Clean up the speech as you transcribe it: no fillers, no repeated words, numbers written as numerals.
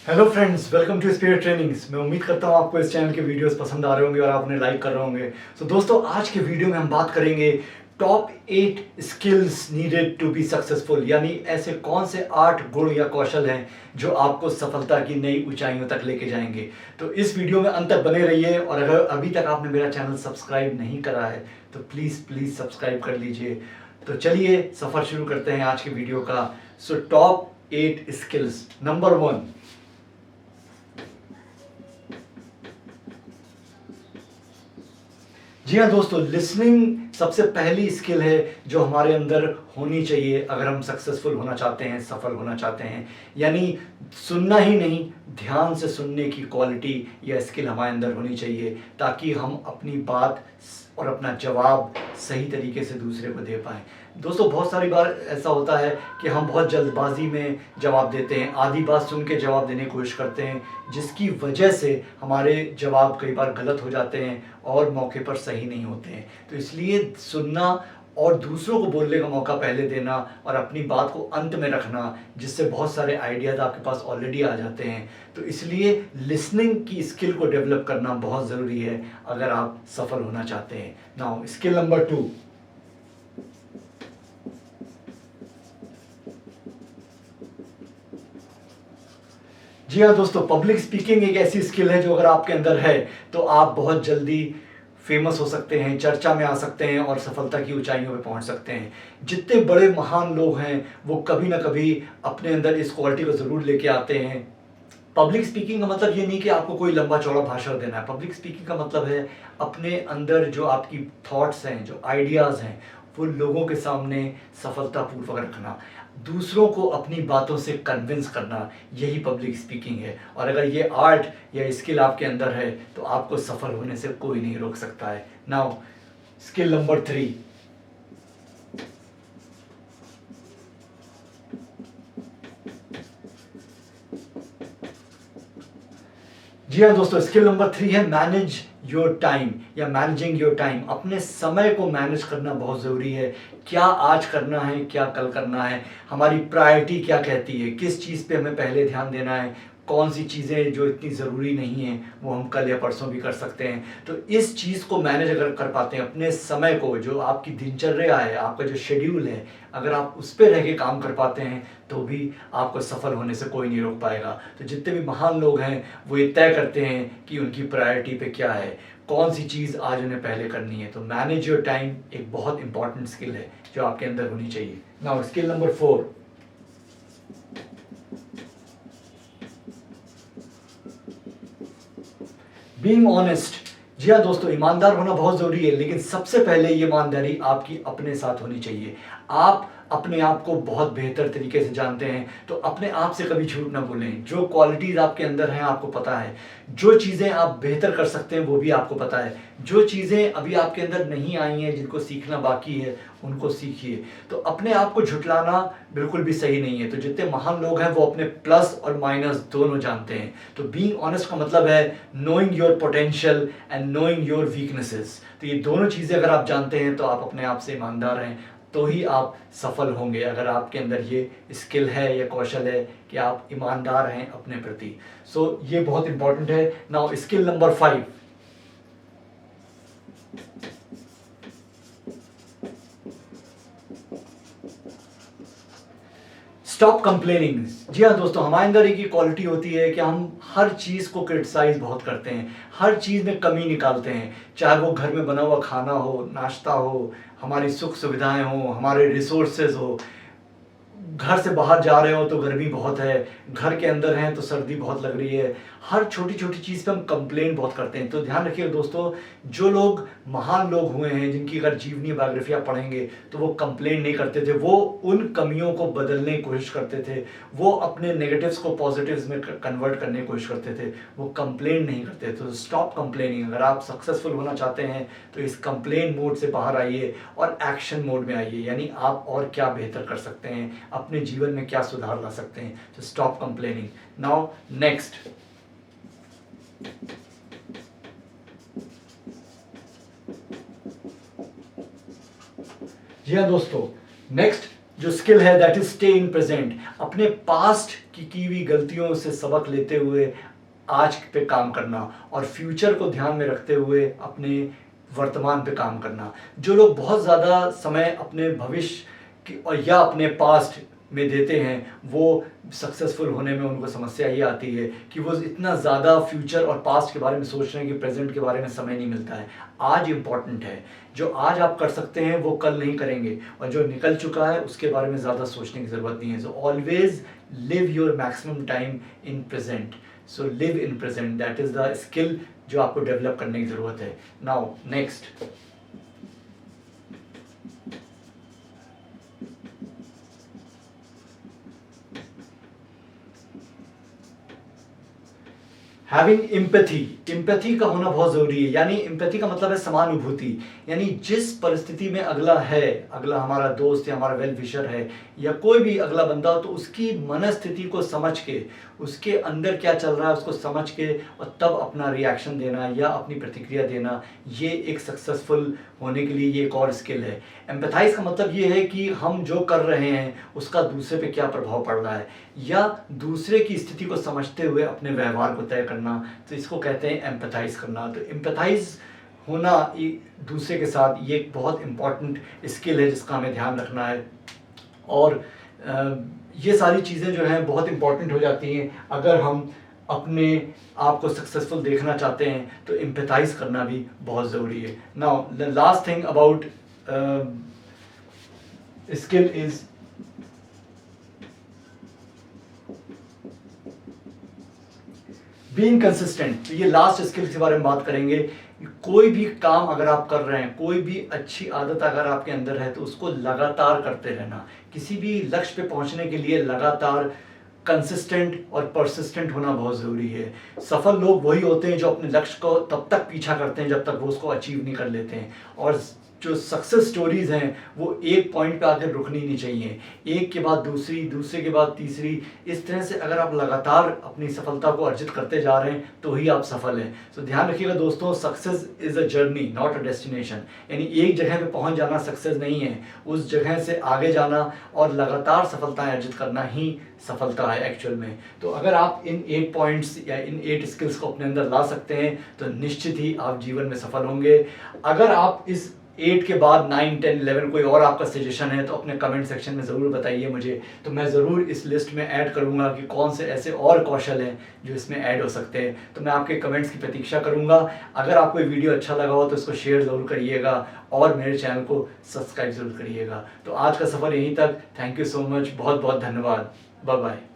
Hello friends, welcome to Spirit Trainings. मैं उम्मीद करता हूँ आपको इस चैनल के वीडियोस पसंद आ रहे होंगे और आप उन्हें लाइक कर रहे होंगे। तो दोस्तों, आज के वीडियो में हम बात करेंगे top 8 skills needed to be successful, यानी ऐसे कौन से 8 गुण या कौशल हैं जो आपको सफलता की नई ऊंचाइयों तक लेके जाएंगे। तो इस वीडियो में अंत तक बने रहिए, और अगर अभी तक आपने मेरा चैनल सब्सक्राइब नहीं करा है तो प्लीज़ सब्सक्राइब कर लीजिए। तो चलिए सफ़र शुरू करते हैं आज के वीडियो का। So top 8 skills. नंबर 1, जी हाँ दोस्तों, लिसनिंग सबसे पहली स्किल है जो हमारे अंदर होनी चाहिए अगर हम सक्सेसफुल होना चाहते हैं, सफल होना चाहते हैं। यानी सुनना ही नहीं, ध्यान से सुनने की क्वालिटी या स्किल हमारे अंदर होनी चाहिए, ताकि हम अपनी बात और अपना जवाब सही तरीके से दूसरे को दे पाएँ। दोस्तों, बहुत सारी बार ऐसा होता है कि हम बहुत जल्दबाजी में जवाब देते हैं, आधी बात सुन के जवाब देने की कोशिश करते हैं, जिसकी वजह से हमारे जवाब कई बार गलत हो जाते हैं और मौके पर सही नहीं होते हैं। तो इसलिए सुनना और दूसरों को बोलने का मौका पहले देना और अपनी बात को अंत में रखना, जिससे बहुत सारे आइडियाज़ आपके पास ऑलरेडी आ जाते हैं। तो इसलिए लिसनिंग की स्किल को डेवलप करना बहुत ज़रूरी है अगर आप सफल होना चाहते हैं। नाउ स्किल नंबर 2, जी हाँ दोस्तों, पब्लिक स्पीकिंग एक ऐसी स्किल है जो अगर आपके अंदर है तो आप बहुत जल्दी फेमस हो सकते हैं, चर्चा में आ सकते हैं और सफलता की ऊंचाइयों पे पहुंच सकते हैं। जितने बड़े महान लोग हैं वो कभी ना कभी अपने अंदर इस क्वालिटी को ज़रूर लेके आते हैं। पब्लिक स्पीकिंग का मतलब ये नहीं कि आपको कोई लंबा चौड़ा भाषण देना है। पब्लिक स्पीकिंग का मतलब है अपने अंदर जो आपकी थॉट्स हैं, जो आइडियाज़ हैं, वो लोगों के सामने सफलतापूर्वक रखना, दूसरों को अपनी बातों से कन्विंस करना, यही पब्लिक स्पीकिंग है। और अगर ये आर्ट या स्किल आपके अंदर है तो आपको सफल होने से कोई नहीं रोक सकता है। नाउ स्किल नंबर 3, जी हाँ दोस्तों, स्किल नंबर 3 है मैनेज योर टाइम या मैनेजिंग योर टाइम। अपने समय को मैनेज करना बहुत ज़रूरी है। क्या आज करना है, क्या कल करना है, हमारी प्रायोरिटी क्या कहती है, किस चीज़ पे हमें पहले ध्यान देना है, कौन सी चीज़ें जो इतनी ज़रूरी नहीं हैं वो हम कल या परसों भी कर सकते हैं। तो इस चीज़ को मैनेज अगर कर पाते हैं, अपने समय को, जो आपकी दिनचर्या है, आपका जो शेड्यूल है, अगर आप उस पर रह के काम कर पाते हैं तो भी आपको सफल होने से कोई नहीं रोक पाएगा। तो जितने भी महान लोग हैं वो ये तय करते हैं कि उनकी प्रायोरिटी पे क्या है, कौन सी चीज़ आज उन्हें पहले करनी है। तो मैनेज योर टाइम एक बहुत इंपॉर्टेंट स्किल है जो आपके अंदर होनी चाहिए। Now skill number 4, being honest. जी हाँ दोस्तों, ईमानदार होना बहुत ज़रूरी है, लेकिन सबसे पहले ये ईमानदारी आपकी अपने साथ होनी चाहिए। आप अपने आप को बहुत बेहतर तरीके से जानते हैं, तो अपने आप से कभी झूठ ना बोलें। जो क्वालिटीज़ आपके अंदर हैं आपको पता है, जो चीज़ें आप बेहतर कर सकते हैं वो भी आपको पता है, जो चीज़ें अभी आपके अंदर नहीं आई हैं, जिनको सीखना बाकी है, उनको सीखिए। तो अपने आप को झुठलाना बिल्कुल भी सही नहीं है। तो जितने महान लोग हैं वो अपने प्लस और माइनस दोनों जानते हैं। तो बीइंग ऑनेस्ट का मतलब है knowing your potential and knowing your weaknesses. तो ये दोनों चीज़ें अगर आप जानते हैं तो आप अपने आप से ईमानदार हैं, तो ही आप सफल होंगे। अगर आपके अंदर ये स्किल है या कौशल है कि आप ईमानदार हैं अपने प्रति, सो ये बहुत इंपॉर्टेंट है। Now skill number 5, stop complaining. जी हाँ दोस्तों, हमारे अंदर एक क्वालिटी होती है कि हम हर चीज़ को क्रिटिसाइज बहुत करते हैं, हर चीज़ में कमी निकालते हैं। चाहे वो घर में बना हुआ खाना हो, नाश्ता हो, हमारी सुख सुविधाएं हो, हमारे रिसोर्सेज हो, घर से बाहर जा रहे हो तो गर्मी बहुत है, घर के अंदर हैं तो सर्दी बहुत लग रही है। हर छोटी छोटी चीज़ पे हम कंप्लेन बहुत करते हैं। तो ध्यान रखिए दोस्तों, जो लोग महान लोग हुए हैं, जिनकी अगर जीवनी बायोग्राफियाँ पढ़ेंगे तो वो कंप्लेन नहीं करते थे, वो उन कमियों को बदलने की कोशिश करते थे, वो अपने नेगेटिव्स को पॉजिटिव्स में कन्वर्ट करने की कोशिश करते थे, वो कंप्लेन नहीं करते। तो स्टॉप कंप्लेनिंग। अगर आप सक्सेसफुल होना चाहते हैं तो इस कंप्लेन मोड से बाहर आइए और एक्शन मोड में आइए, यानी आप और क्या बेहतर कर सकते हैं, अपने जीवन में क्या सुधार ला सकते हैं। तो स्टॉप कंप्लेनिंग। नाउ नेक्स्ट, जी हाँ दोस्तों, नेक्स्ट जो स्किल है that is stay in present, अपने पास्ट की हुई गलतियों से सबक लेते हुए आज पे काम करना और फ्यूचर को ध्यान में रखते हुए अपने वर्तमान पे काम करना। जो लोग बहुत ज़्यादा समय अपने भविष्य और या अपने पास्ट में देते हैं वो सक्सेसफुल होने में उनको समस्या ये आती है कि वो इतना ज़्यादा फ्यूचर और पास्ट के बारे में सोच रहे हैं कि प्रेजेंट के बारे में समय नहीं मिलता है। आज इम्पॉर्टेंट है, जो आज आप कर सकते हैं वो कल नहीं करेंगे, और जो निकल चुका है उसके बारे में ज़्यादा सोचने की ज़रूरत नहीं है। So always live your maximum time in present. So live in present, that is the skill जो आपको डेवलप करने की ज़रूरत है। Now next, having empathy. Empathy का होना बहुत ज़रूरी है, यानी एम्पैथी का मतलब है समानुभूति, यानी जिस परिस्थिति में अगला है, अगला हमारा दोस्त या हमारा वेल विशर है या कोई भी अगला बंदा हो, तो उसकी मनस्थिति को समझ के, उसके अंदर क्या चल रहा है उसको समझ के और तब अपना रिएक्शन देना या अपनी प्रतिक्रिया देना, ये एक सक्सेसफुल होने के लिए ये एक और स्किल है। एम्पैथाइज का मतलब ये है कि हम जो कर रहे हैं उसका दूसरे पे क्या प्रभाव पड़ रहा है, या दूसरे की स्थिति को समझते हुए अपने व्यवहार को तय करना, तो इसको कहते हैं एम्पैथाइज करना। तो एम्पैथाइज होना दूसरे के साथ ये एक बहुत इम्पॉर्टेंट स्किल है जिसका हमें ध्यान रखना है। और ये सारी चीज़ें जो हैं बहुत इम्पॉर्टेंट हो जाती हैं अगर हम अपने आप को सक्सेसफुल देखना चाहते हैं, तो एम्पैथाइज करना भी बहुत ज़रूरी है। Now the last thing about skill is being consistent. तो ये लास्ट स्किल के बारे में बात करेंगे। कोई भी काम अगर आप कर रहे हैं, कोई भी अच्छी आदत अगर आपके अंदर है, तो उसको लगातार करते रहना। किसी भी लक्ष्य पे पहुंचने के लिए लगातार कंसिस्टेंट और परसिस्टेंट होना बहुत ज़रूरी है। सफल लोग वही होते हैं जो अपने लक्ष्य को तब तक पीछा करते हैं जब तक वो उसको अचीव नहीं कर लेते हैं। और जो सक्सेस स्टोरीज़ हैं वो एक पॉइंट पे आकर रुकनी नहीं चाहिए, एक के बाद दूसरी, दूसरे के बाद तीसरी, इस तरह से अगर आप लगातार अपनी सफलता को अर्जित करते जा रहे हैं तो ही आप सफल हैं। तो ध्यान रखिएगा दोस्तों, success is a journey not a destination, यानी एक जगह पे पहुंच जाना सक्सेस नहीं है, उस जगह से आगे जाना और लगातार सफलताएं अर्जित करना ही सफलता है एक्चुअल में। तो अगर आप इन 8 पॉइंट्स या इन 8 स्किल्स को अपने अंदर ला सकते हैं तो निश्चित ही आप जीवन में सफल होंगे। अगर आप इस 8 के बाद 9, 10, 11 कोई और आपका सजेशन है तो अपने कमेंट सेक्शन में ज़रूर बताइए मुझे, तो मैं ज़रूर इस लिस्ट में ऐड करूँगा कि कौन से ऐसे और कौशल हैं जो इसमें ऐड हो सकते हैं। तो मैं आपके कमेंट्स की प्रतीक्षा करूँगा। अगर आपको ये वीडियो अच्छा लगा हो तो इसको शेयर ज़रूर करिएगा और मेरे चैनल को सब्सक्राइब ज़रूर करिएगा। तो आज का सफ़र यहीं तक। थैंक यू सो मच, बहुत बहुत धन्यवाद। Bye bye.